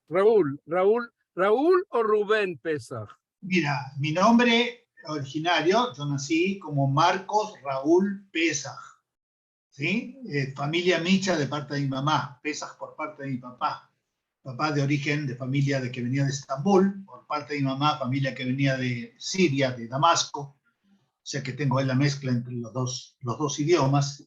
Raúl o Rubén Pesach. Mira, mi nombre originario, yo nací como Marcos Raúl Pesach, ¿sí? Familia Micha de parte de mi mamá, Pesach por parte de mi papá. Papá de origen de familia de que venía de Estambul, por parte de mi mamá, familia que venía de Siria, de Damasco. O sea que tengo ahí la mezcla entre los dos idiomas.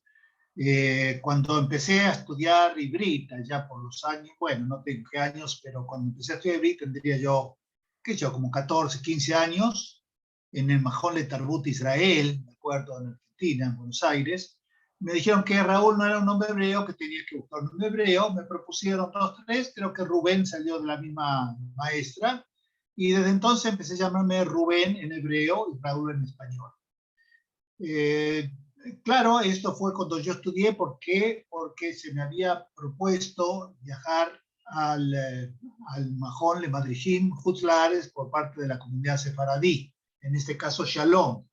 Cuando empecé a estudiar Ibrit, ya por los años, bueno, no tengo qué años, pero cuando empecé a estudiar Ibrit tendría yo, qué sé yo, como 14, 15 años, en el Mahón Le Tarbut Israel, me acuerdo, en Argentina, en Buenos Aires. Me dijeron que Raúl no era un nombre hebreo, que tenía que buscar un nombre hebreo. Me propusieron 2, 3, creo que Rubén salió de la misma maestra. Y desde entonces empecé a llamarme Rubén en hebreo y Raúl en español. Claro, esto fue cuando yo estudié. ¿Por qué? Porque se me había propuesto viajar al Mahón Le Madrijim Hutzlares por parte de la comunidad sefaradí, en este caso Shalom.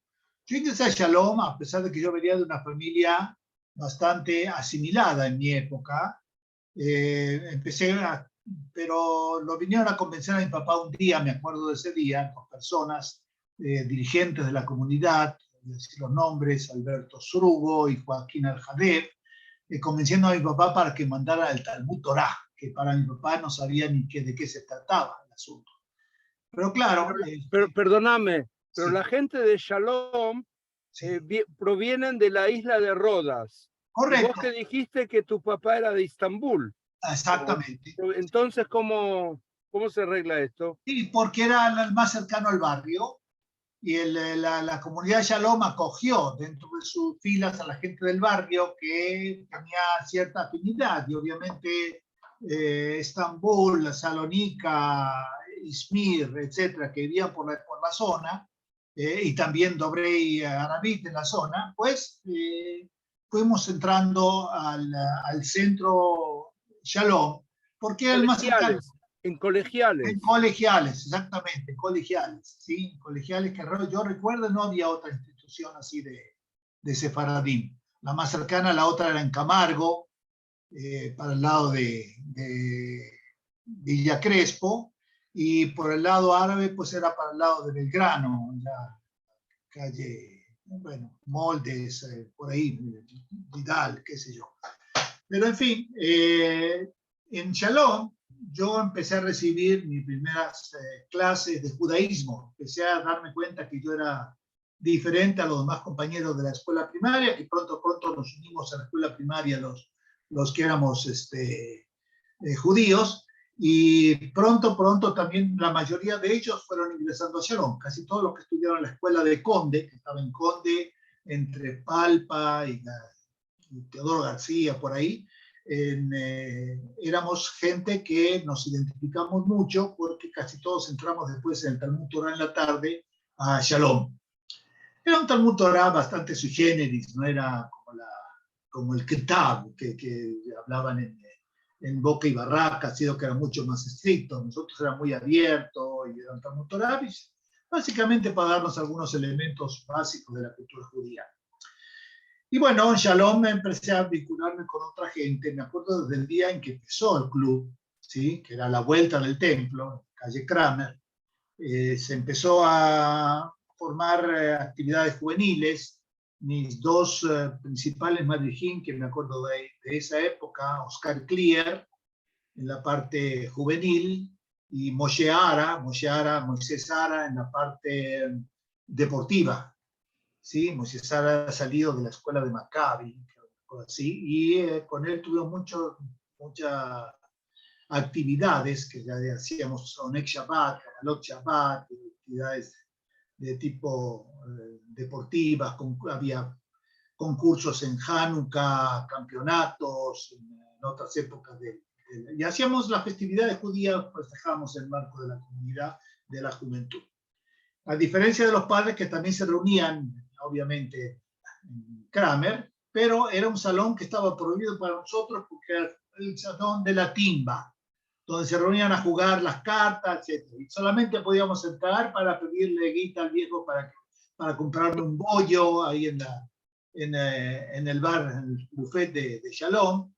Yo ingresé a Shalom a pesar de que yo venía de una familia bastante asimilada en mi época. Pero lo vinieron a convencer a mi papá un día, me acuerdo de ese día, 2 personas, dirigentes de la comunidad, decir los nombres, Alberto Srugo y Joaquín Al-Jadeb, convenciendo a mi papá para que mandara el Talmud Torah, que para mi papá no sabía ni de qué se trataba el asunto. Pero claro... Pero perdóname, pero sí. la gente de Shalom Sí. Provienen de la isla de Rodas. Correcto. Y vos que dijiste que tu papá era de Istambul. Exactamente. Entonces, ¿cómo se arregla esto? Sí, porque era el más cercano al barrio. Y la comunidad de Shalom acogió dentro de sus filas a la gente del barrio que tenía cierta afinidad. Y obviamente Estambul, Salónica, Izmir, etcétera, que vivían por la zona, y también Dobre y Arabit en la zona, pues fuimos entrando al centro Shalom, porque era el más cercano. En colegiales. En colegiales, exactamente, en colegiales, ¿sí? Colegiales que yo recuerdo no había otra institución así de Sefaradim. La más cercana, la otra era en Camargo, para el lado de Villa Crespo, y por el lado árabe, pues era para el lado de Belgrano, la calle, bueno, Moldes, por ahí, Vidal, qué sé yo. Pero en fin, en Shalom, yo empecé a recibir mis primeras clases de judaísmo. Empecé a darme cuenta que yo era diferente a los demás compañeros de la escuela primaria, que pronto nos unimos a la escuela primaria los que éramos judíos, y pronto también la mayoría de ellos fueron ingresando a Shalom. Casi todos los que estudiaron en la escuela de Conde, que estaba en Conde, entre Palpa y Teodoro García, por ahí, éramos gente que nos identificamos mucho porque casi todos entramos después en el Talmud Torah en la tarde a Shalom. Era un Talmud Torah bastante sui generis, no era como el Ketab que hablaban en boca y barraca, sino que era mucho más estricto. Nosotros era muy abierto y era un Talmud Torah, básicamente para darnos algunos elementos básicos de la cultura judía. Y bueno, en Shalom me empecé a vincularme con otra gente. Me acuerdo desde el día en que empezó el club, ¿sí? Que era la vuelta del templo, calle Kramer. Se empezó a formar actividades juveniles. Mis 2 principales madrijín, que me acuerdo de esa época, Oscar Klier, en la parte juvenil, y Moisés Ara, en la parte deportiva. ¿Sí? Moisés Ara ha salido de la escuela de Maccabi, así, y con él tuvimos muchas actividades que ya hacíamos, Onek Shabbat, Kabalot Shabbat, actividades de tipo deportivas, había concursos en Hanukkah, campeonatos, en otras épocas y hacíamos las festividades judías, festejábamos el marco de la comunidad, de la juventud. A diferencia de los padres que también se reunían, obviamente, en Kramer, pero era un salón que estaba prohibido para nosotros porque era el salón de la timba, donde se reunían a jugar las cartas, etc. Y solamente podíamos entrar para pedirle guita al viejo para comprarle un bollo ahí en el bar, en el buffet de Shalom,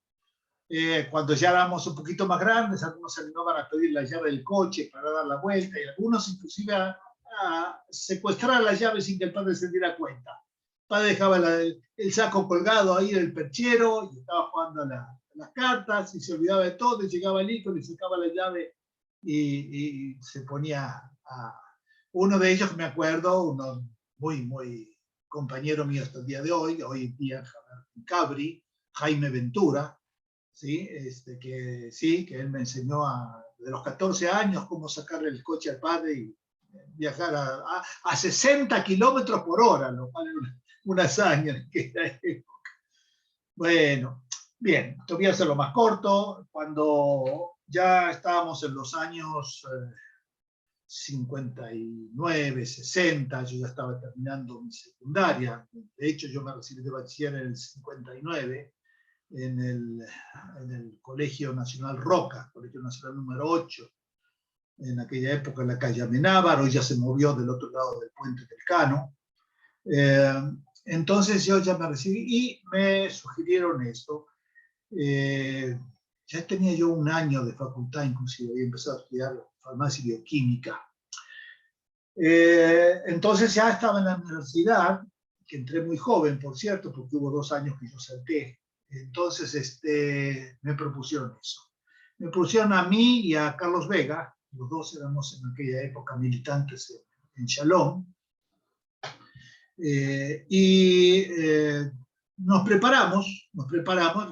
Cuando ya éramos un poquito más grandes, algunos se animaban a pedir la llave del coche para dar la vuelta, y algunos inclusive a secuestrar la llave sin que el padre se diera cuenta. El padre dejaba el saco colgado ahí del perchero y estaba jugando a las cartas y se olvidaba de todo, y llegaba el hijo, le sacaba la llave y se ponía a... Uno de ellos, me acuerdo, uno muy compañero mío hasta el día de hoy en día Cabri, Jaime Ventura, ¿sí? Que él me enseñó de los 14 años cómo sacarle el coche al padre y viajar a 60 kilómetros por hora, lo cual era una hazaña en aquella época. Bueno, bien, te voy a hacerlo más corto. Cuando ya estábamos en los años 59, 60, yo ya estaba terminando mi secundaria. De hecho, yo me recibí de bachiller en el 59 en el Colegio Nacional Roca, Colegio Nacional número 8, en aquella época en la calle Amenábar, hoy ya se movió del otro lado del puente del Cano. Entonces yo ya me recibí y me sugirieron esto. Ya tenía yo un año de facultad, inclusive había empezado a estudiar farmacia y bioquímica. Entonces ya estaba en la universidad, que entré muy joven, por cierto, porque hubo 2 años que yo salté. Entonces me propusieron eso. Me propusieron a mí y a Carlos Vega, los dos éramos en aquella época militantes en Shalom, nos preparamos,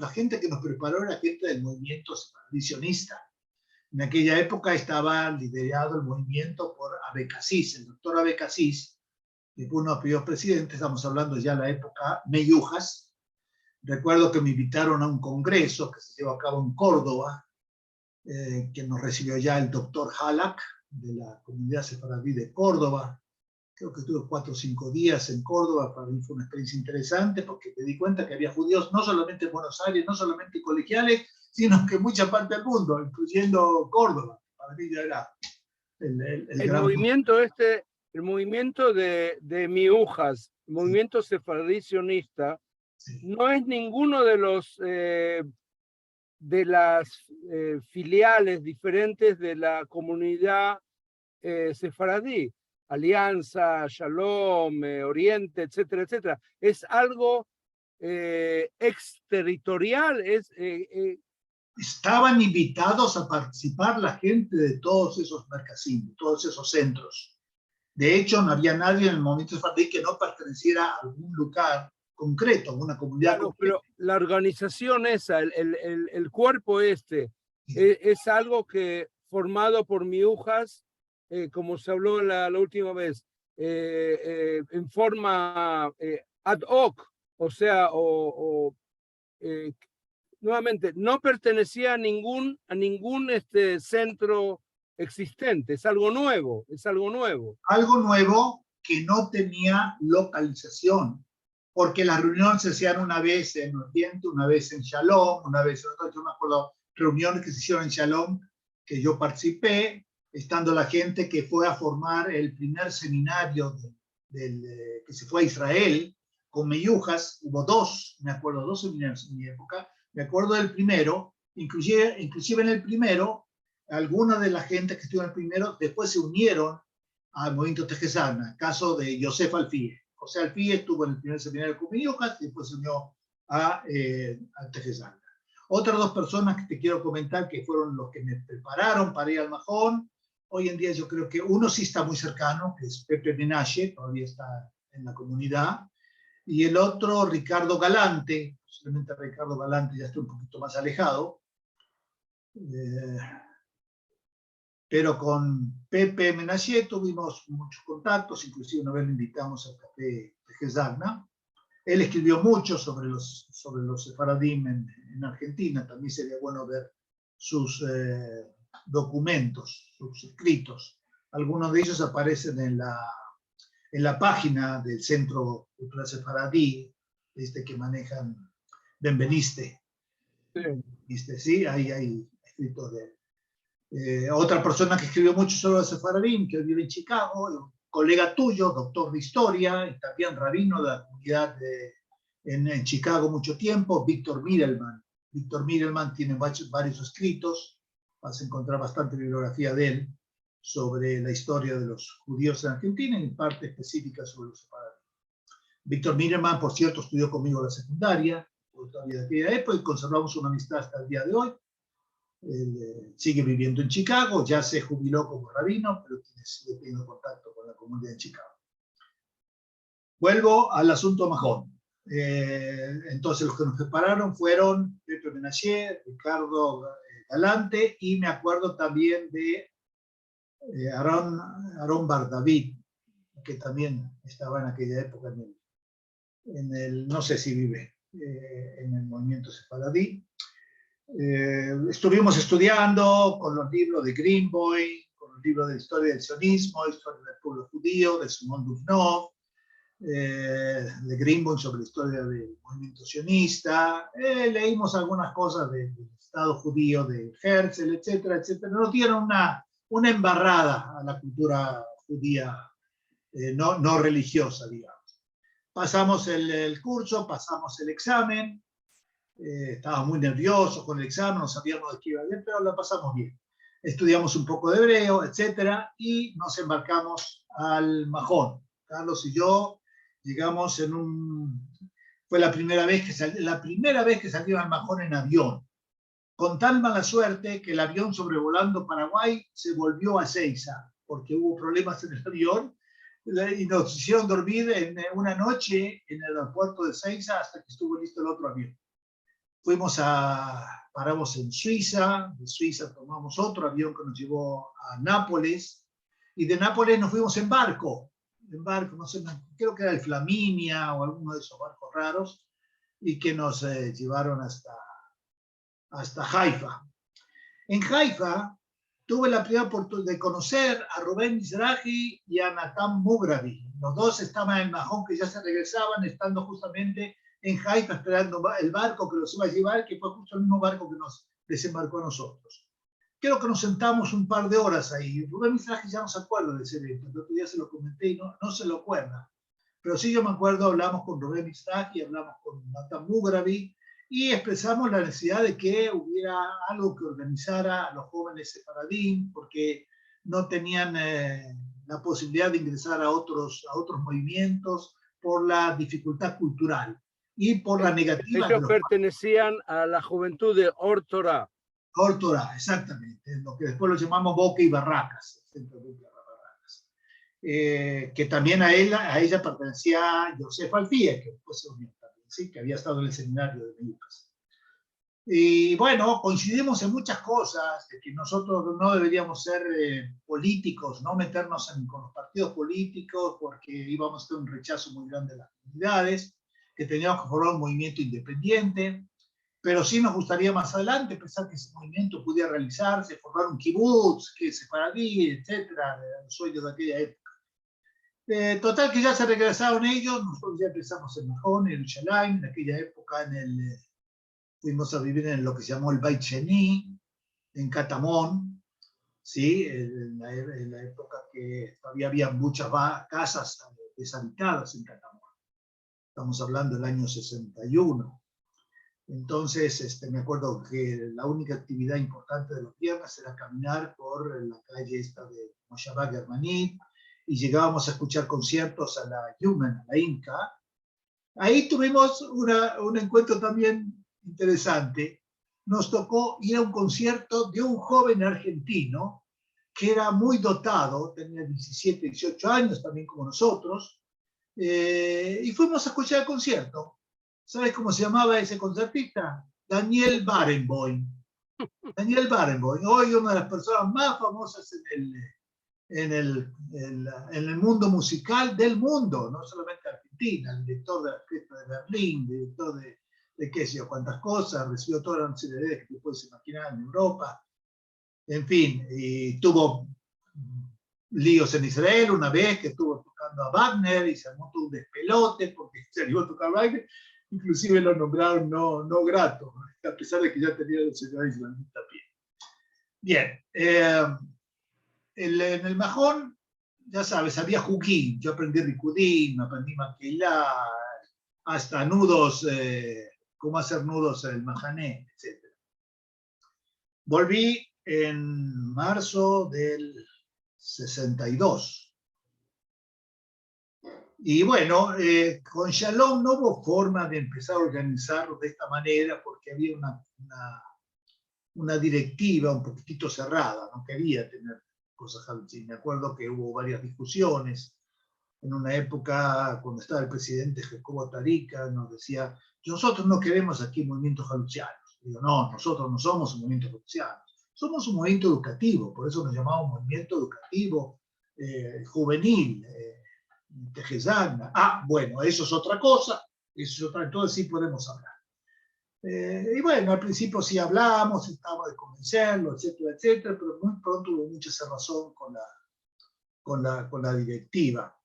la gente que nos preparó era gente del movimiento separacionista. En aquella época estaba liderado el movimiento por Abecassis, el doctor Abecassis, que fue uno de los primeros presidentes, estamos hablando ya de la época Meyujas. Recuerdo que me invitaron a un congreso que se llevó a cabo en Córdoba, que nos recibió ya el doctor Halak, de la comunidad sefaradí de Córdoba. Creo que estuve 4 o 5 días en Córdoba. Para mí fue una experiencia interesante porque me di cuenta que había judíos no solamente en Buenos Aires, no solamente colegiales, sino que en mucha parte del mundo, incluyendo Córdoba. Para mí ya era el gran... movimiento el movimiento de Miujas, el movimiento sefaradí sionista, sí, no es ninguno de los de las filiales diferentes de la comunidad sefaradí, Alianza, Shalom, Oriente, etcétera, etcétera. Es algo exterritorial, Estaban invitados a participar la gente de todos esos mercasim, de todos esos centros. De hecho, no había nadie en el movimiento sefaradí que no perteneciera a algún lugar concreto, a una comunidad concreta. Pero la organización esa, el cuerpo sí, es algo que formado por miujas, como se habló la última vez, en forma ad hoc, o sea, nuevamente, no pertenecía a ningún centro existente, es algo nuevo, es algo nuevo. Algo nuevo que no tenía localización, porque las reuniones se hacían una vez en Oriente, una vez en Shalom, una vez en otra. Yo me acuerdo reuniones que se hicieron en Shalom, que yo participé, estando la gente que fue a formar el primer seminario que se fue a Israel, con Meyujas. Hubo 2, me acuerdo, 2 seminarios en mi época. Me acuerdo del primero, inclusive en el primero, alguna de la gente que estuvo en el primero después se unieron al movimiento Tejezana, caso de Yosef Alfie. José Alfie estuvo en el primer seminario con Meyujas y después se unió a Tejezana. Otras 2 personas que te quiero comentar que fueron los que me prepararon para ir al Majón. Hoy en día yo creo que uno sí está muy cercano, que es Pepe Menashe, todavía está en la comunidad, y el otro, Ricardo Galante. Posiblemente Ricardo Galante ya está un poquito más alejado, pero con Pepe Menashe tuvimos muchos contactos, inclusive una vez le invitamos al café de Gesagna. Él escribió mucho sobre los sefaradim en Argentina. También sería bueno ver sus documentos, sus escritos. Algunos de ellos aparecen en la página del Centro Cultural Sefaradí, que manejan Benveniste. Sí, ahí hay escritos de él. Otra persona que escribió mucho sobre los sefaradim, que vive en Chicago, un colega tuyo, doctor de historia, y también rabino de la comunidad en Chicago mucho tiempo, Víctor Mirelman, Víctor Mirelman tiene varios escritos, vas a encontrar bastante bibliografía de él sobre la historia de los judíos en Argentina, en parte específica sobre los sefaradíes. Víctor Mirelman, por cierto, estudió conmigo la secundaria, todavía de aquella época, y conservamos una amistad hasta el día de hoy. Él sigue viviendo en Chicago, ya se jubiló como rabino, pero sigue teniendo contacto con la comunidad de Chicago. Vuelvo al asunto Mahón. Entonces los que nos prepararon fueron Pepe Menashe, Ricardo Galante, y me acuerdo también de Aarón Bar David, que también estaba en aquella época no sé si vive en el movimiento sefaradí. Estuvimos estudiando con los libros de Greenboy, con los libros de historia del sionismo, historia del pueblo judío, de Simón Dufnov, de Greenboy sobre la historia del movimiento sionista. Leímos algunas cosas del Estado judío de Herzl, etcétera, etcétera. Nos dieron una embarrada a la cultura judía no religiosa, digamos. Pasamos el curso, pasamos el examen. Estábamos muy nerviosos con el examen, no sabíamos de qué iba bien, pero la pasamos bien. Estudiamos un poco de hebreo, etcétera, y nos embarcamos al Mahón. Carlos y yo llegamos fue la primera vez que salimos al Mahón en avión, con tal mala suerte que el avión sobrevolando Paraguay se volvió a Ezeiza, porque hubo problemas en el avión, y nos hicieron dormir una noche en el aeropuerto de Ezeiza hasta que estuvo listo el otro avión. Paramos en Suiza, de Suiza tomamos otro avión que nos llevó a Nápoles, y de Nápoles nos fuimos en barco, no sé, creo que era el Flaminia o alguno de esos barcos raros, y que nos llevaron hasta Haifa. En Haifa tuve la primera oportunidad de conocer a Rubén Mizrahi y a Natan Mugrabi. Los dos estaban en el Mahón, que ya se regresaban, estando justamente en Haifa esperando el barco que los iba a llevar, que fue justo el mismo barco que nos desembarcó a nosotros. Creo que nos sentamos un par de horas ahí. Rubén Mizrahi ya no se acuerda de ese evento, el otro día se lo comenté y no se lo acuerda. Pero sí yo me acuerdo, hablamos con Rubén Mizrahi, hablamos con Natan Mugrabi, y expresamos la necesidad de que hubiera algo que organizara a los jóvenes sefaradín, porque no tenían la posibilidad de ingresar a otros movimientos por la dificultad cultural y por la negativa. Ellos pertenecían a la juventud de Or Torah. Or Torah, exactamente, lo que después lo llamamos Boca y Barracas, que también a ella pertenecía Yosef Alfie, que después se unió también, ¿sí? Que había estado en el seminario de Meyucas. Y bueno, coincidimos en muchas cosas, de que nosotros no deberíamos ser políticos, no meternos con los partidos políticos, porque íbamos a tener un rechazo muy grande de las comunidades, que teníamos que formar un movimiento independiente, pero sí nos gustaría más adelante pensar que ese movimiento pudiera realizarse, formar un kibutz, que sefaradí, etcétera, los sueños de aquella época. Total que ya se regresaron ellos, nosotros ya empezamos en Mahón, en Yerushalayim, en aquella época fuimos a vivir en lo que se llamó el Beit Sheni, en Catamón, ¿sí? En la época que todavía había muchas casas deshabitadas en Catamón. Estamos hablando del año 61. Entonces, me acuerdo que la única actividad importante de los viernes era caminar por la calle esta de Moshavá Germanit, y llegábamos a escuchar conciertos a la Yumen, a la Inca. Ahí tuvimos un encuentro también interesante. Nos tocó ir a un concierto de un joven argentino que era muy dotado, tenía 17, 18 años también como nosotros, y fuimos a escuchar el concierto. ¿Sabes cómo se llamaba ese concertista? Daniel Barenboim. Daniel Barenboim, hoy una de las personas más famosas en el mundo musical del mundo, no solamente Argentina, el director de la Orquesta de Berlín, director de qué sé yo, cuántas cosas, recibió todas las nacionalidades que te puedes imaginar en Europa, en fin, y tuvo líos en Israel una vez que estuvo tocando a Wagner y se armó todo un despelote porque se animó a tocar a Wagner, inclusive lo nombraron no grato, a pesar de que ya tenía el señor islamista a pie. Bien, en el Mahón, ya sabes, había Juquín, yo aprendí Rikudim, aprendí Maquilá, hasta nudos cómo hacer nudos en el Mahané, etc. Volví en marzo del 62. Y bueno, con Shalom no hubo forma de empezar a organizarlo de esta manera porque había una directiva un poquitito cerrada, no quería tener cosas así. Me acuerdo que hubo varias discusiones. En una época, cuando estaba el presidente Jacobo Tarica, nos decía, nosotros no queremos aquí movimientos jaluchianos. Digo, no, nosotros no somos un movimiento jaluchiano, somos un movimiento educativo, por eso nos llamamos movimiento educativo juvenil, Tejezagna. Bueno, eso es otra cosa, eso es otra, entonces sí podemos hablar. Y bueno, al principio sí hablamos, estábamos de convencerlo, etcétera, etcétera, pero muy pronto hubo mucha cerrazón con la directiva.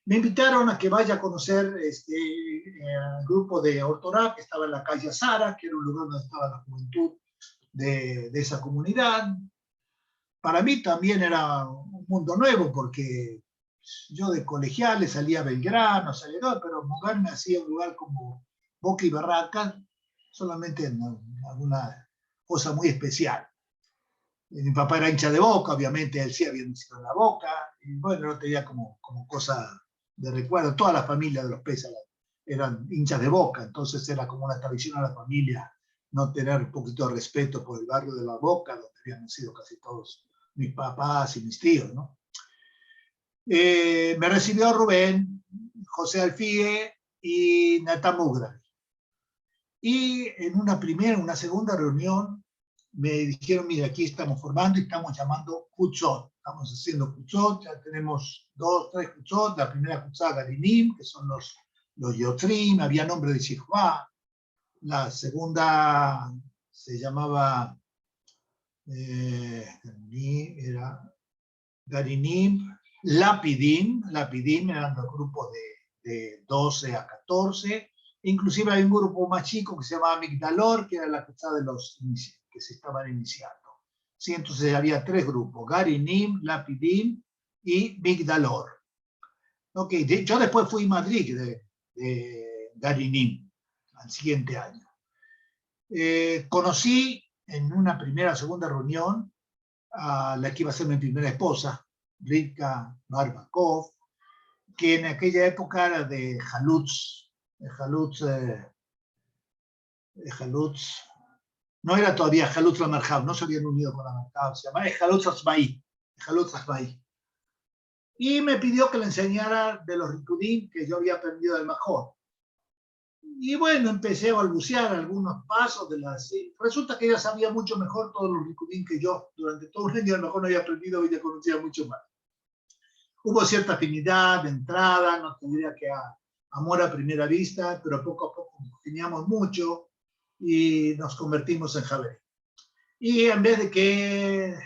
Me invitaron a que vaya a conocer el grupo de Ortorá, que estaba en la calle Azara, que era un lugar donde estaba la juventud de esa comunidad. Para mí también era un mundo nuevo, porque yo de colegiales salía a Belgrano, pero moverme hacía un lugar como Boca y Barracas, solamente en alguna cosa muy especial. Mi papá era hincha de Boca, obviamente él sí había nacido en la Boca, y bueno, no tenía como cosa de recuerdo. Toda la familia de los Pesas eran hinchas de Boca, entonces era como una tradición a la familia no tener un poquito de respeto por el barrio de la Boca, donde habían nacido casi todos mis papás y mis tíos, ¿no? Me recibió Rubén, José Alfie y Nata Mugra. Y en una segunda reunión, me dijeron, mira, aquí estamos formando y estamos llamando Kutzot. Estamos haciendo Kutzot, ya tenemos 2, 3 Kutzot. La primera Kutzot Garinim, que son los Yotrim, había nombre de Shihua. La segunda se llamaba era Garinim, Lapidim eran los grupos de 12 a 14. Inclusive hay un grupo más chico que se llamaba Migdalor, que era la Kutzá de los que se estaban iniciando. ¿Sí? Entonces había 3 grupos, Garinim, Lapidim y Migdalor. Okay. Yo después fui a Madrid de Garinim al siguiente año. Conocí en una segunda reunión a la que iba a ser mi primera esposa, Rivka Barbakov, que en aquella época era de Jalutz, no era todavía Jalutz la Marjab, no se habían unido con la Marjab, se llamaba Jalutz Asmaí. Y me pidió que le enseñara de los Rikudim que yo había aprendido del Major. Y bueno, empecé a balbucear algunos pasos de las... Resulta que ella sabía mucho mejor todos los Rikudim que yo. Durante todo un año a lo mejor no había aprendido y ella conocía mucho más. Hubo cierta afinidad de entrada, no tendría que amor a primera vista, pero poco a poco teníamos mucho y nos convertimos en Javé. Y en vez de que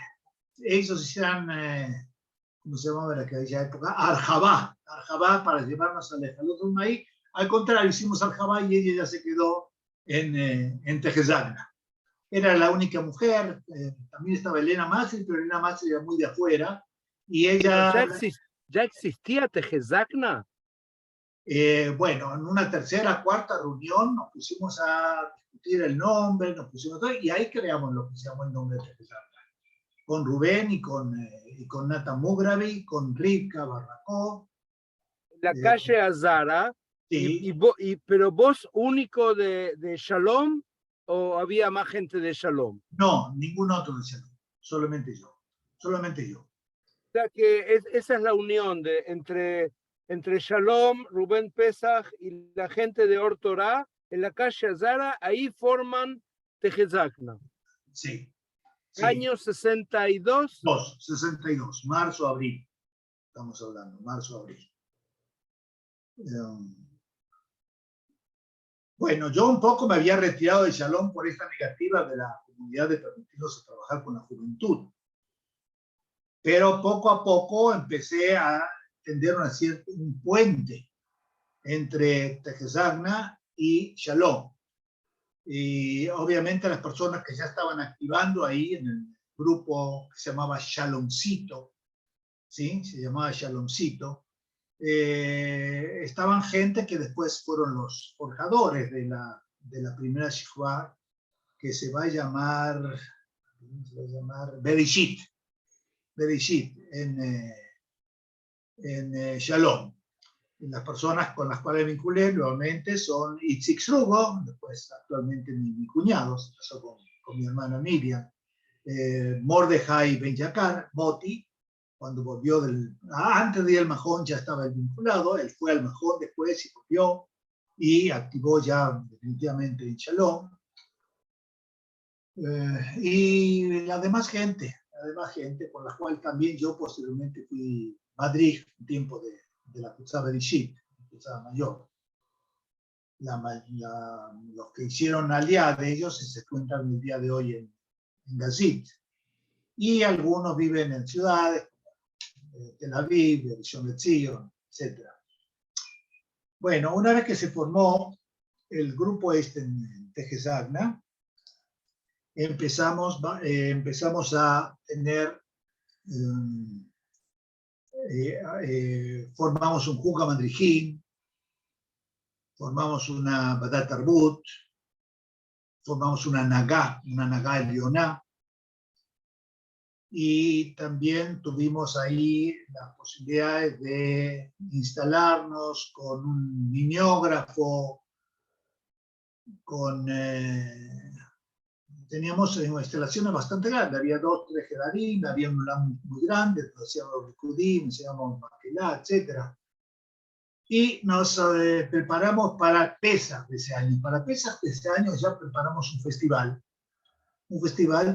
ellos hicieran, ¿cómo se llamaba en aquella época? Arjabá para llevarnos al Jalutz Asmaí. Al contrario, hicimos Arjabá y ella ya se quedó en Tejezagna. Era la única mujer, también estaba Elena Masri, pero Elena Masri era muy de afuera. Y ella... ¿Ya existía Tejezagna? Bueno, en una tercera, cuarta reunión nos pusimos a discutir el nombre, y ahí creamos lo que se llamó el nombre de Tejezagna. Con Rubén y con Natan Mugravi, con Rivka Barrakov. La calle Azara. Sí. ¿Pero vos único de Shalom o había más gente de Shalom? No, ningún otro de Shalom, solamente yo. O sea que esa es la unión entre Shalom, Rubén Pesach y la gente de Or Torah en la calle Azara, ahí forman Tejezagna. Sí. Año 62. 62, marzo, abril. Estamos hablando, marzo, abril. Bueno, yo un poco me había retirado de Shalom por esta negativa de la comunidad de permitirnos trabajar con la juventud. Pero poco a poco empecé a tender un puente entre Tejezagna y Shalom. Y obviamente las personas que ya estaban activando ahí en el grupo que se llamaba Shalomcito, ¿sí? Se llamaba Shalomcito, estaban gente que después fueron los forjadores de la primera Shikha, que se va a llamar Bereshit, en Shalom. Las personas con las cuales vinculé nuevamente son Itzik Srugo, después actualmente mi cuñado, se casó con mi hermana Miriam, Mordejai Ben Yakar, Moti, cuando volvió antes de ir al Mahón ya estaba él vinculado, él fue al Mahón después y volvió y activó ya definitivamente en Shalom. Y la demás gente con la cual también yo posteriormente fui Madrid un tiempo de la Kutzá Bereshit, la Kutzá mayor. Los que hicieron aliá de ellos se encuentran el día de hoy en Gazit. Y algunos viven en ciudades, Tel Aviv, Rishon LeZion, etc. Bueno, una vez que se formó el grupo en Tejes Agna, empezamos a tener, formamos un Juga Madrijim, formamos una Badat Arbut, formamos una Nagá Elioná, y también tuvimos ahí las posibilidades de instalarnos con un mimeógrafo, teníamos instalaciones bastante grandes, había 2, 3 Gedarim, había un LAM muy grande, hacíamos los Rikudim, hacíamos Maquilá, etc. Y nos preparamos para Pesach de ese año. Para Pesach de ese año ya preparamos un festival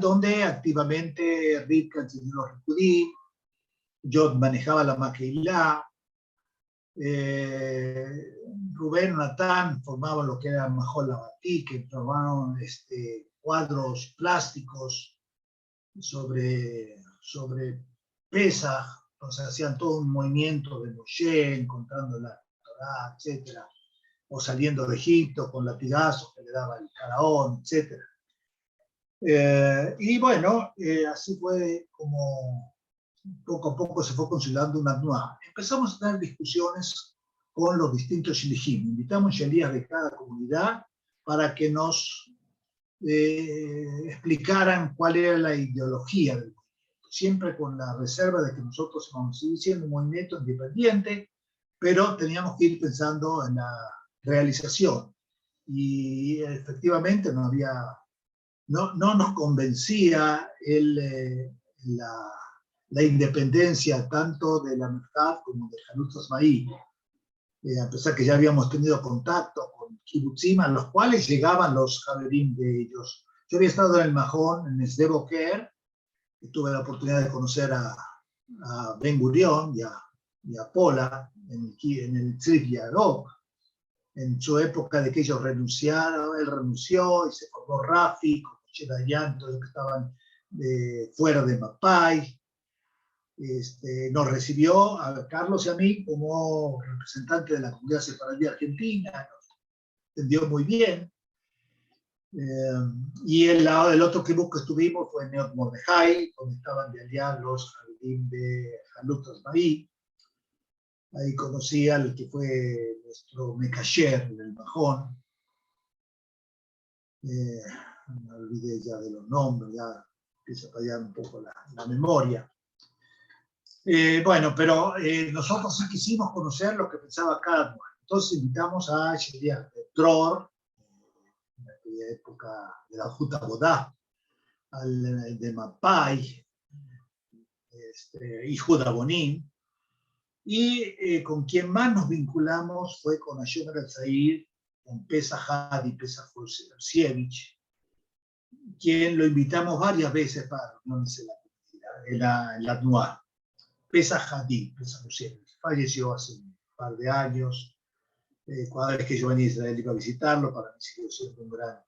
donde activamente Rick enseñó los Rikudim, yo manejaba la Maquilá, Rubén, Natán formaban lo que era Mahol Labatí, que formaron cuadros plásticos sobre Pesaj, entonces hacían todo un movimiento de Moshe, encontrando la Torá, etc. O saliendo de Egipto con latigazos que le daba el faraón, etc. Y bueno, así fue como poco a poco se fue consolidando una nueva. Empezamos a tener discusiones con los distintos shlichim. Invitamos shalías de cada comunidad para que nos explicaran cuál era la ideología del movimiento, siempre con la reserva de que nosotros vamos a seguir siendo un movimiento independiente, pero teníamos que ir pensando en la realización. Y efectivamente no nos convencía la independencia tanto de la Merkab como de Halut Asmaí, a pesar que ya habíamos tenido contacto con Kibbutzim, a los cuales llegaban los Haverim de ellos. Yo había estado en el Mahón, en Sde Boker, y tuve la oportunidad de conocer a Ben Gurion y a Pola en el Tzrif Yarok, en su época de que ellos renunciaron, él renunció y se formó Rafi, con Dayan, todos los que estaban fuera de Mapai. Nos recibió a Carlos y a mí como representante de la comunidad sefaradí argentina, nos entendió muy bien. Y el otro kibbutz que estuvimos fue en Neot Mordejai, donde estaban de allá los jardín de Halut Asmaí. Ahí conocí al que fue nuestro Mekasher del Mahón. Me olvidé ya de los nombres, ya empieza a fallar un poco la memoria. Bueno, pero nosotros sí quisimos conocer lo que pensaba cada uno. Entonces invitamos a Sheliach de Dror, en aquella época de la Juta Bodá, al de Mapai, y Judá Bonín. Y con quien más nos vinculamos fue con Ashomer Al-Zair, con Pesach Hadi, Pesach Olsievich, quien lo invitamos varias veces para reunirse en la Tnuá. Pesach Hadi, Pesach Olsievich, falleció hace un par de años. Cada vez que yo venía a Israel iba a visitarlo, para mí siguió siendo un gran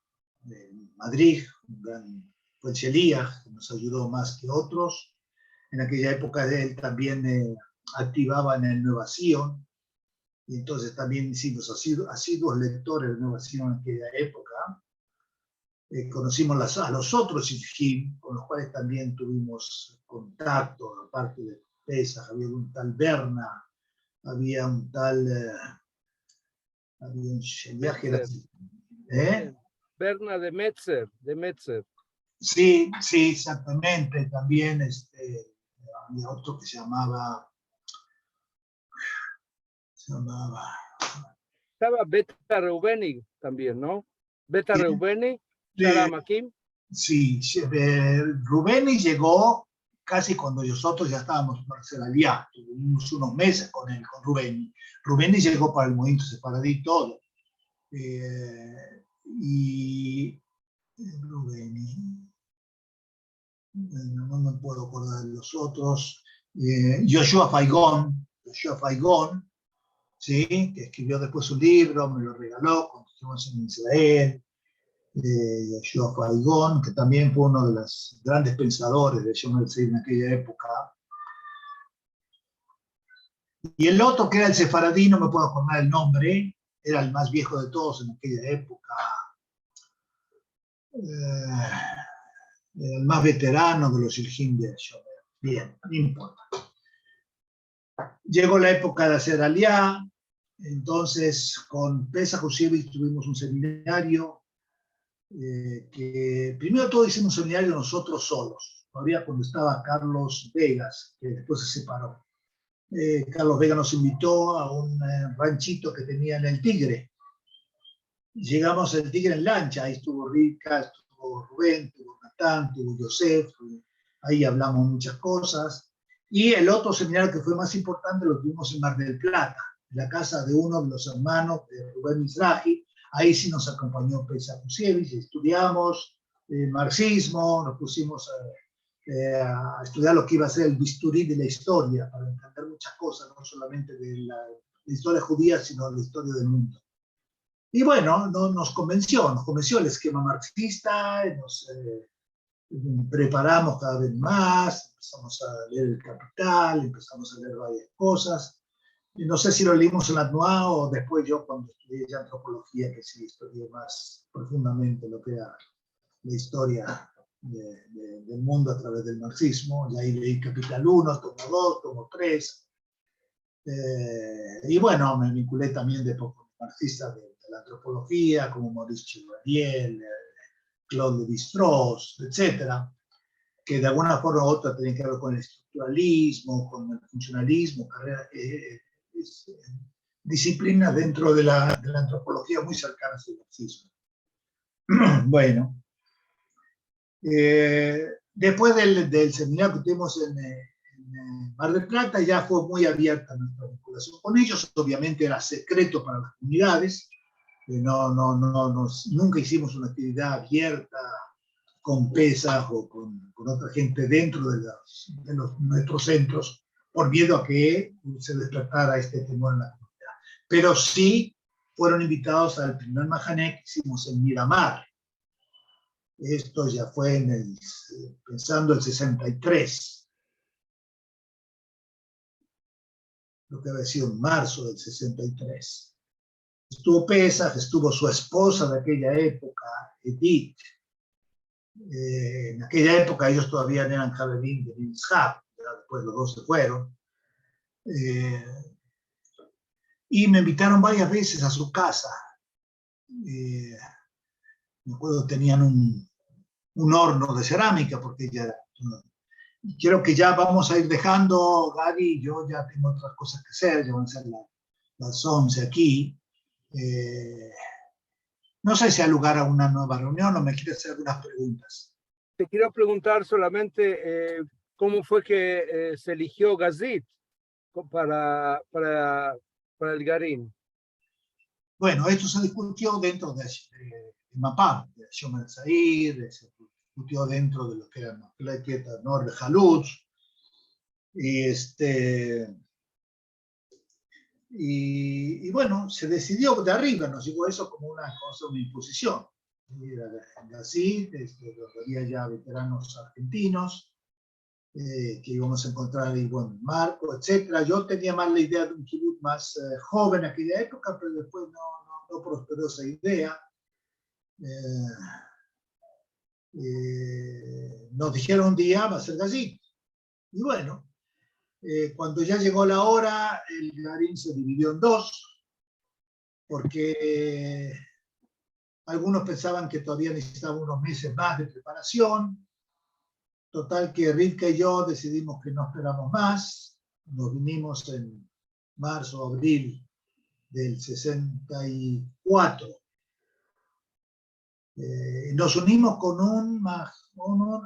Madrid, un gran fue el Sheliach, que nos ayudó más que otros. En aquella época él también activaba en el Nueva Sion, y entonces también hicimos asiduos lectores de Nueva Sion en aquella época. Conocimos a los otros Shifjim, con los cuales también tuvimos contacto, aparte de Pesach. Había un tal Berna, había un tal... había un Sheliach que era ¿Eh? Berna de Metzer, Sí, sí, exactamente. También había otro que se llamaba. Estaba Beta Reubeni también, ¿no? Beta ¿Quién? Reubeni, Shara Makim. Sí, Rubeni llegó casi cuando nosotros ya estábamos en Marcelalia. Tuvimos unos meses con él, con Rubeni. Rubeni llegó para el movimiento separadí y todo. Y Rubeni, no me puedo acordar de los otros. Joshua Faigón, ¿sí? Que escribió después un libro, me lo regaló cuando estuvimos en Israel. Joshua Faigón, que también fue uno de los grandes pensadores de Yom en aquella época. Y el otro, que era el sefaradí, no me puedo acordar el nombre, era el más viejo de todos en aquella época. El más veterano de los Shilhim de Shomer. Bien, no importa. Llegó la época de hacer aliá, entonces con Pesach Jusievich tuvimos un seminario que primero todo hicimos un seminario nosotros solos, todavía cuando estaba Carlos Vegas, que después se separó. Carlos Vegas nos invitó a un ranchito que tenía en el Tigre. Llegamos al Tigre en lancha, ahí estuvo Rica, estuvo Rubén, estuvo Natán, estuvo Yosef, ahí hablamos muchas cosas. Y el otro seminario que fue más importante lo tuvimos en Mar del Plata, en la casa de uno de los hermanos de Rubén Mizrahi. Ahí sí nos acompañó Pesach Jusievich, estudiamos marxismo, nos pusimos a estudiar lo que iba a ser el bisturí de la historia, para entender muchas cosas, no solamente de la historia judía, sino de la historia del mundo. Y bueno, nos convenció el esquema marxista, nos preparamos cada vez más, empezamos a leer El Capital, empezamos a leer varias cosas. Y no sé si lo leímos en la TNUA o después yo cuando estudié ya antropología, que sí estudié más profundamente lo que era la historia del mundo a través del marxismo. Y ahí leí Capital 1, tomo 2, tomo 3. Y bueno, me vinculé también de poco marxista de la antropología, como Maurice Chevalier, Claude Lévi-Strauss, etcétera, que de alguna forma u otra tienen que ver con el estructuralismo, con el funcionalismo, disciplinas dentro de la antropología muy cercanas al marxismo. Bueno, después del seminario que tuvimos en Mar del Plata, ya fue muy abierta nuestra vinculación con ellos. Obviamente era secreto para las comunidades. Nunca hicimos una actividad abierta con Pesach o con otra gente dentro de nuestros centros, por miedo a que se despertara este temor en la comunidad. Pero sí fueron invitados al primer Mahané que hicimos en Miramar. Esto ya fue pensando el 63. Lo que había sido en marzo del 63. Estuvo Pesach, estuvo su esposa de aquella época, Edith. En aquella época ellos todavía eran Javelín de Minshab, después los dos se fueron. Y me invitaron varias veces a su casa. Me acuerdo tenían un horno de cerámica, porque ya creo que ya vamos a ir dejando, Gaby y yo ya tengo otras cosas que hacer, ya van a ser las 11 aquí. No sé si hay lugar a una nueva reunión o me quieres hacer algunas preguntas. Te quiero preguntar solamente cómo fue que se eligió Gazit para el Garín. Bueno, esto se discutió dentro de MAPAM, de Shomer Zair, se discutió dentro de lo que era Mahleket Nor de Halutz, y bueno, se decidió de arriba, nos llegó eso como una cosa, una imposición. Así, había ya veteranos argentinos, que íbamos a encontrar ahí, bueno, Marco, etcétera. Yo tenía más la idea de un kibutz más joven en aquella época, pero después no prosperó esa idea. Nos dijeron un día, va a ser así. Y bueno, cuando ya llegó la hora, el Garín se dividió en dos, porque Algunos pensaban que todavía necesitaba unos meses más de preparación. Total que Rivka y yo decidimos que no esperamos más. Nos vinimos en marzo, abril del 64. Nos unimos con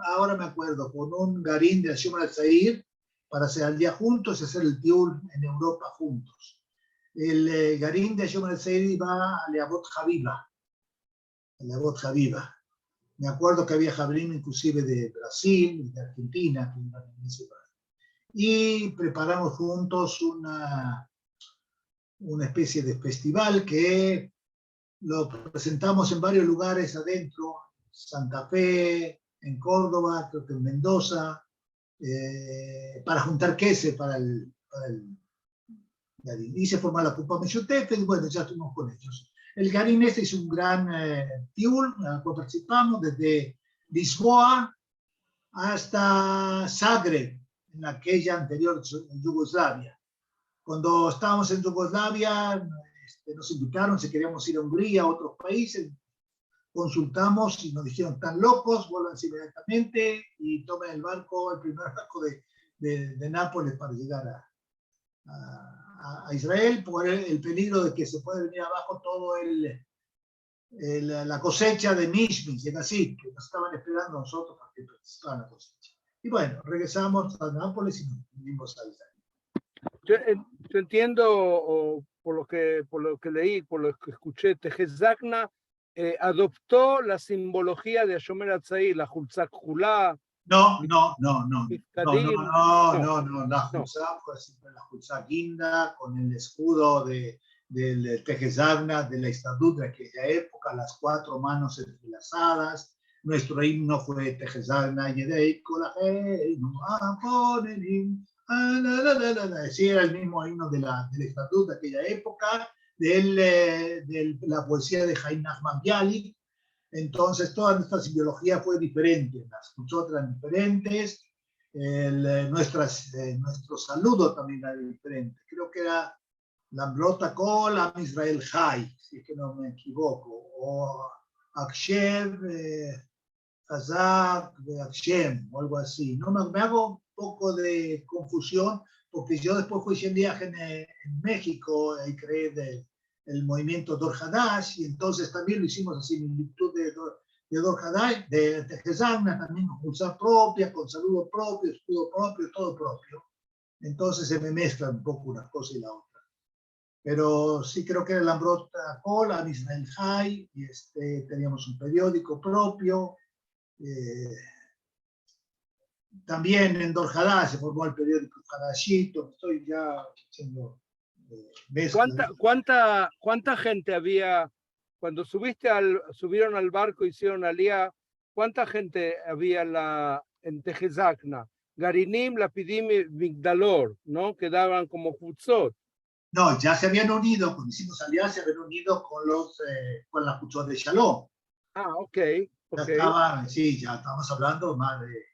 ahora me acuerdo, con un garín de Ashom al-Zair para hacer al día juntos y hacer el tiul en Europa juntos. El garín de Ashom al-Zair va a Leavot Haviva. Me acuerdo que había jabrín inclusive de Brasil, de Argentina, y preparamos juntos una especie de festival que lo presentamos en varios lugares adentro, Santa Fe, en Córdoba, creo que en Mendoza, para juntar queso para el Garín. Y se formó la Pupa Meshutef, y bueno, ya estuvimos con ellos. El Garín este hizo un gran tiul, en el cual participamos desde Lisboa hasta Zagreb, en aquella anterior Yugoslavia. Cuando estábamos en Yugoslavia, nos invitaron si queríamos ir a Hungría, a otros países, consultamos y nos dijeron, están locos, vuélvanse inmediatamente y tomen el barco, el primer barco de Nápoles para llegar a Israel, por el peligro de que se puede venir abajo todo la cosecha de Mishmish, es así, que nos estaban esperando nosotros para que participaran en la cosecha. Y bueno, regresamos a Nápoles y nos vinimos a Israel. Yo entiendo, por lo que leí, por lo que escuché, Tejezakna adoptó la simbología de Shomer Hatzair, la Hulzak Hulá. No, la Hulzak fue siempre la Hulzak guinda, con el escudo del Tejezakna, de la Istadut de aquella época, las 4 manos entrelazadas. Nuestro himno fue Tejezakna Yedei Kolaheinu Aponelim. Sí, era el mismo himno del Estatuto de aquella época, de la poesía de Jaime Nachman Bialik. Entonces, toda nuestra simbología fue diferente, las otras eran diferentes, nuestro saludo también era diferente. Creo que era Lambrota Kol Am Israel Chai, si es que no me equivoco, o Akshev Hazak de Akshem, o algo así. No me hago un poco de confusión, porque yo después fui en viaje en México y creé el movimiento Dor Hadash, y entonces también lo hicimos así, en virtud de Dor Hadash, de Tejezakna, también con pulsar propia, con saludo propio, escudo propio, todo propio. Entonces se me mezclan un poco una cosa y la otra. Pero sí creo que era el Lambrota Kol, Am Israel Chai, y teníamos un periódico propio. También en Dor Hadash se formó el periódico Hadashito. Estoy ya haciendo ¿Cuánta gente había cuando subieron al barco, hicieron alía? ¿Cuánta gente había en Tejezakna? Garinim, Lapidim y Migdalor, ¿no? Quedaban como Hutzot. No, ya se habían unido, cuando hicimos alía, se habían unido con la Hutzot de Shalom. Ah, ok. Ya estábamos hablando más de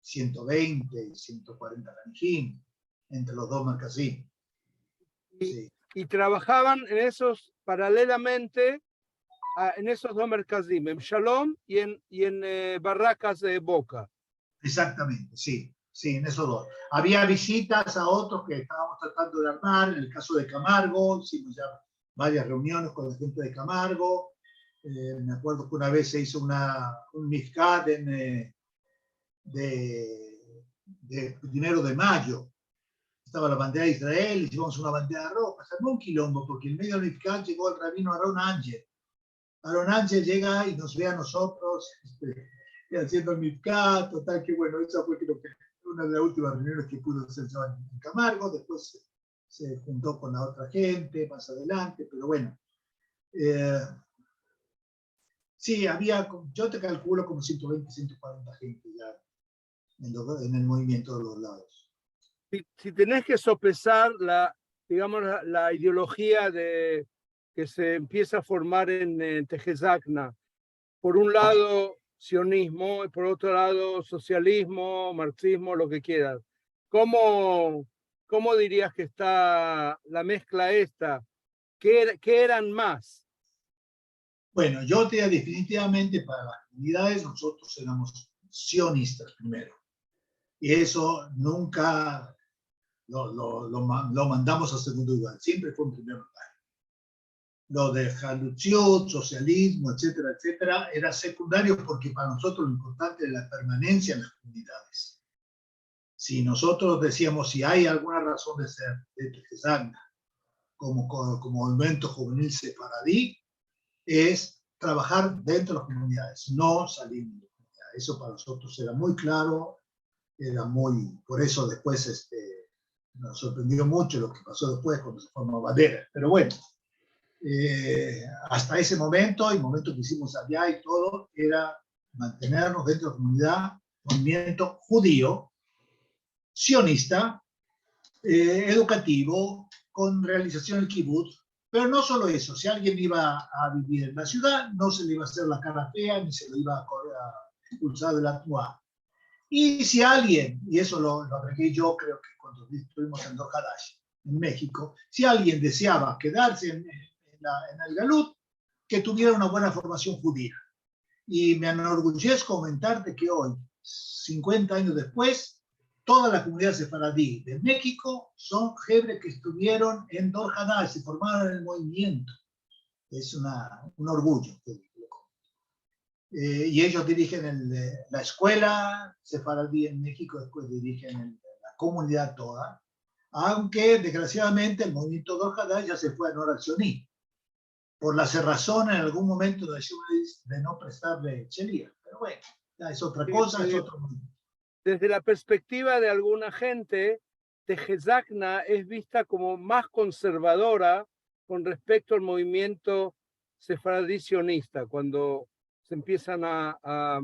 120, 140 Ganijim entre los dos Merkazim. Y trabajaban en esos paralelamente, en esos dos Merkazim, en Shalom y en Barracas de Boca. Exactamente, sí, en esos dos. Había visitas a otros que estábamos tratando de armar, en el caso de Camargo, hicimos ya varias reuniones con la gente de Camargo. Me acuerdo que una vez se hizo un mifkad de 1 de mayo. Estaba la bandera de Israel, hicimos una bandera roja. Se armó un quilombo, porque en medio del mifkad llegó el rabino Aaron Ángel. Aaron Ángel llega y nos ve a nosotros haciendo el mifkad. Total que bueno, esa fue creo que una de las últimas reuniones que pudo hacer yo en Camargo. Después se juntó con la otra gente más adelante, pero bueno. Sí, yo te calculo como 120, 140 gente ya en el movimiento de los lados. Si tenés que sopesar digamos, la ideología que se empieza a formar en Tejezakna, por un lado sionismo y por otro lado socialismo, marxismo, lo que quieras, ¿cómo dirías que está la mezcla esta? ¿Qué eran más? Bueno, yo te diría definitivamente para las comunidades nosotros éramos sionistas primero. Y eso nunca lo mandamos a segundo lugar, siempre fue en primer lugar. Lo de Haluchiot, socialismo, etcétera, etcétera, era secundario porque para nosotros lo importante era la permanencia en las comunidades. Si nosotros decíamos, si hay alguna razón de ser de Tejezagna como movimiento juvenil sefaradí, es trabajar dentro de las comunidades, no salir de las comunidades. Eso para nosotros era muy claro, era muy, por eso después nos sorprendió mucho lo que pasó después cuando se formó Bandera. Pero bueno, hasta ese momento, el momento que hicimos allá y todo, era mantenernos dentro de la comunidad, movimiento judío, sionista, educativo, con realización del kibutz, pero no solo eso, si alguien iba a vivir en la ciudad, no se le iba a hacer la cara fea, ni se lo iba a expulsar de la Tuá. Y si alguien, y eso lo agregué yo, creo que cuando estuvimos en Dohadash, en México, si alguien deseaba quedarse en el Galut, que tuviera una buena formación judía. Y me enorgullezco comentarte que hoy, 50 años después, toda la comunidad sefaradí de México son jefres que estuvieron en Dor Hadash, se formaron en el movimiento. Es un orgullo. Y ellos dirigen la escuela sefaradí en México, después dirigen la comunidad toda, aunque desgraciadamente el movimiento Dor Hadash ya se fue a Nora Sioní, por la cerrazón en algún momento de no prestarle chelía. Pero bueno, ya es otra cosa, es otro momento. Desde la perspectiva de alguna gente, Tejezagna es vista como más conservadora con respecto al movimiento sefaradí sionista, cuando se empiezan a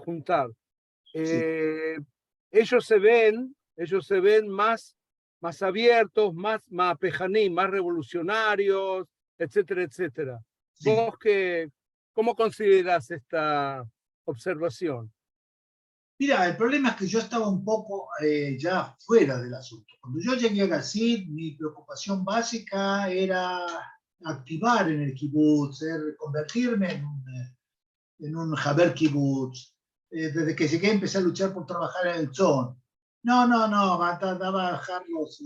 juntar. Sí. Ellos se ven más abiertos, más pejaní, más revolucionarios, etcétera, etcétera. Sí. ¿Vos cómo considerás esta observación? Mira, el problema es que yo estaba un poco ya fuera del asunto. Cuando yo llegué a Gazit, mi preocupación básica era activar en el kibutz, convertirme en un Haber kibutz. Desde que llegué empecé a luchar por trabajar en el Tzon. No, mandaba a bajar los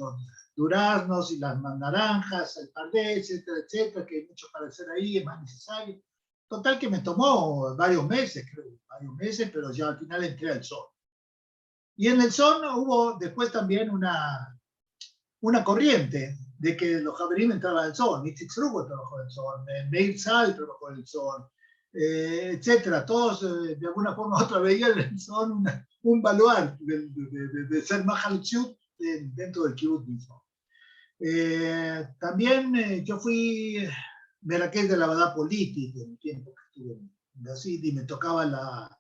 duraznos y las naranjas, el pardé, etcétera, etcétera, que hay mucho para hacer ahí, es más necesario. Total que me tomó varios meses, pero ya al final entré al Tzon. Y en el Tzon hubo después también una corriente de que los Haberim entraban al Tzon. Itzik Srugo trabajó en el Tzon, Meir Sal trabajó en el Tzon, etcétera. Todos de alguna forma u otra veían el Tzon un baluarte de ser Mahalchut dentro del kibbutz mismo. También yo fui meraqués de la verdad política en el tiempo que estuve en Gazit y me tocaba la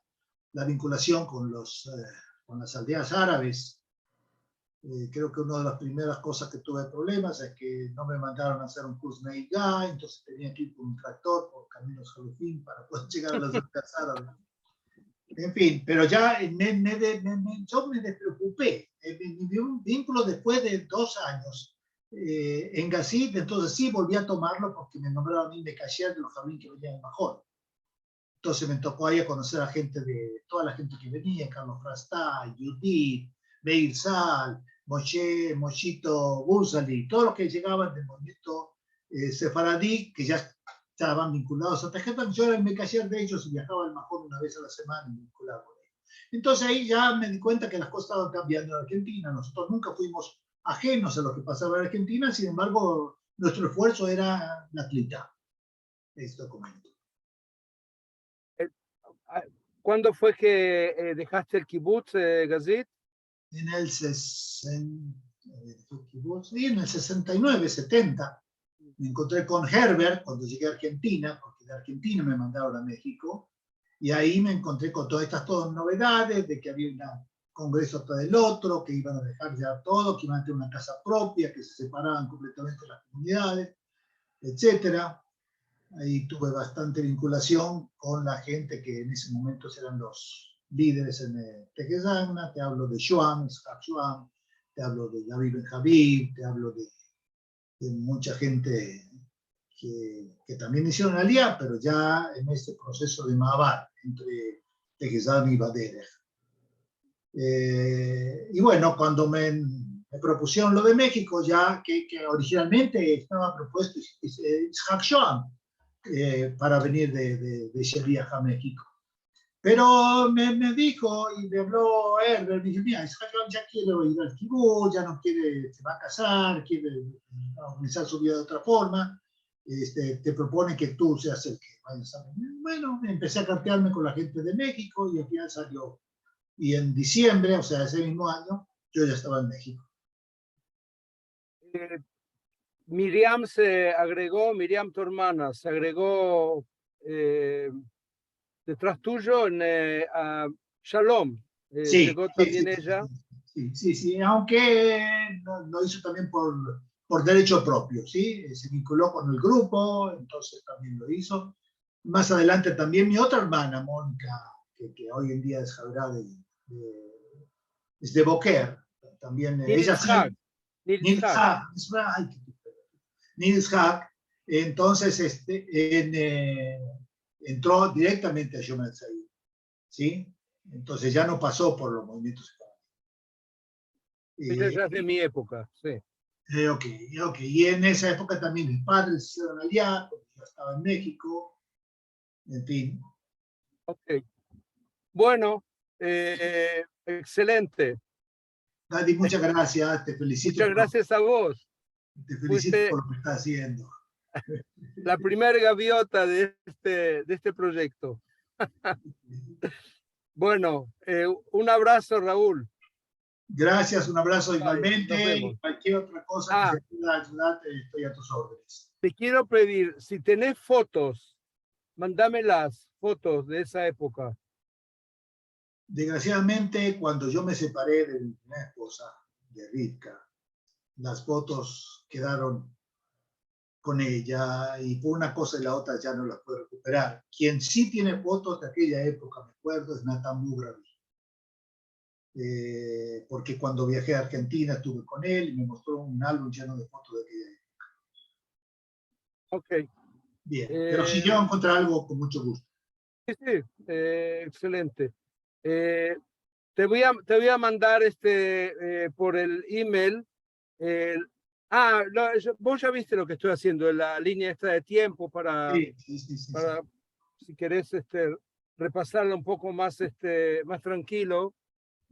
vinculación con las aldeas árabes. Creo que una de las primeras cosas que tuve problemas es que no me mandaron a hacer un curso Neigá, entonces tenía que ir con un tractor por caminos Jalufín para poder llegar a las aldeas árabes. En fin, pero ya yo me despreocupé. Mi vínculo después de 2 años en Gazit, entonces sí volví a tomarlo porque me nombraron a mí de cashier de los jardines que venían mejor. Entonces me tocó ahí a conocer a toda la gente que venía, Carlos Frastá, Judith, Meir Sal, Moshito Bursali, todos los que llegaban del movimiento sefaradí, que ya estaban vinculados a Tejeta. Yo era el mecasher de ellos y viajaba al Majón una vez a la semana y vinculaba con ellos. Entonces ahí ya me di cuenta que las cosas estaban cambiando en Argentina. Nosotros nunca fuimos ajenos a lo que pasaba en Argentina, sin embargo, nuestro esfuerzo era la clita. Este documento. ¿Cuándo fue que dejaste el kibutz, Gazit? En el 69, 70, me encontré con Herbert cuando llegué a Argentina, porque de Argentina me mandaron a México, y ahí me encontré con todas estas novedades, de que había un congreso hasta del otro, que iban a dejar ya todo, que iban a tener una casa propia, que se separaban completamente las comunidades, etcétera. Ahí tuve bastante vinculación con la gente que en ese momento eran los líderes en Tejezagna. Te hablo de Shuam, te hablo de David Ben Javid, te hablo de mucha gente que también hicieron alía, pero ya en este proceso de Maabar entre Tegezán y Baderech. Y bueno, cuando me propusieron lo de México, ya que originalmente estaba propuesto Itzhak Shoam para venir de Sheliach a México. Pero me dijo y me habló Herbert, me dijo, mira, Itzhak Shoam ya quiere ir al Kibú, ya no quiere, se va a casar, quiere organizar su vida de otra forma. Te propone que tú seas el que vayas a venir. Bueno, empecé a cartearme con la gente de México y al final salió. Y en diciembre, o sea, ese mismo año, yo ya estaba en México. Miriam se agregó, Miriam, tu hermana, se agregó detrás tuyo a Shalom. Sí, llegó sí, también sí, ella. sí, aunque lo hizo también por derecho propio, ¿sí? Se vinculó con el grupo, entonces también lo hizo. Más adelante también mi otra hermana, Mónica, que hoy en día es Jabrá es de Boquer, también ella sí. Nils Hack, entonces entró directamente a Shomer Tzayir, ¿sí? Entonces ya no pasó por los movimientos. Ella ya es de mi época, sí. Ok. Y en esa época también mis padres hicieron allá, porque yo estaba en México, en fin. Ok. Bueno, excelente. Gadi, muchas gracias, te felicito. Muchas gracias a vos. Te felicito por lo que estás haciendo. La primera gaviota de este proyecto. Bueno, un abrazo, Raúl. Gracias, un abrazo Bye, igualmente. Y cualquier otra cosa que se pueda ayudarte, estoy a tus órdenes. Te quiero pedir, si tenés fotos, mándame las fotos de esa época. Desgraciadamente, cuando yo me separé de mi primera esposa, de Rivka, las fotos quedaron con ella y por una cosa y la otra ya no las puedo recuperar. Quien sí tiene fotos de aquella época, me acuerdo, es Nathan Mugravi. Porque cuando viajé a Argentina estuve con él y me mostró un álbum lleno de fotos de aquella época. Ok. Bien, pero si yo encontrar algo, con mucho gusto. Sí, excelente. Te voy a mandar por el email. Vos ya viste lo que estoy haciendo, la línea esta de tiempo para si querés repasarla un poco más, más tranquilo.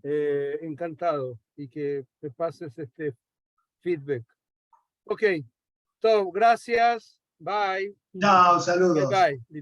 Encantado y que me pases este feedback. Ok, todo, gracias. Bye. Chao, saludos. Bye.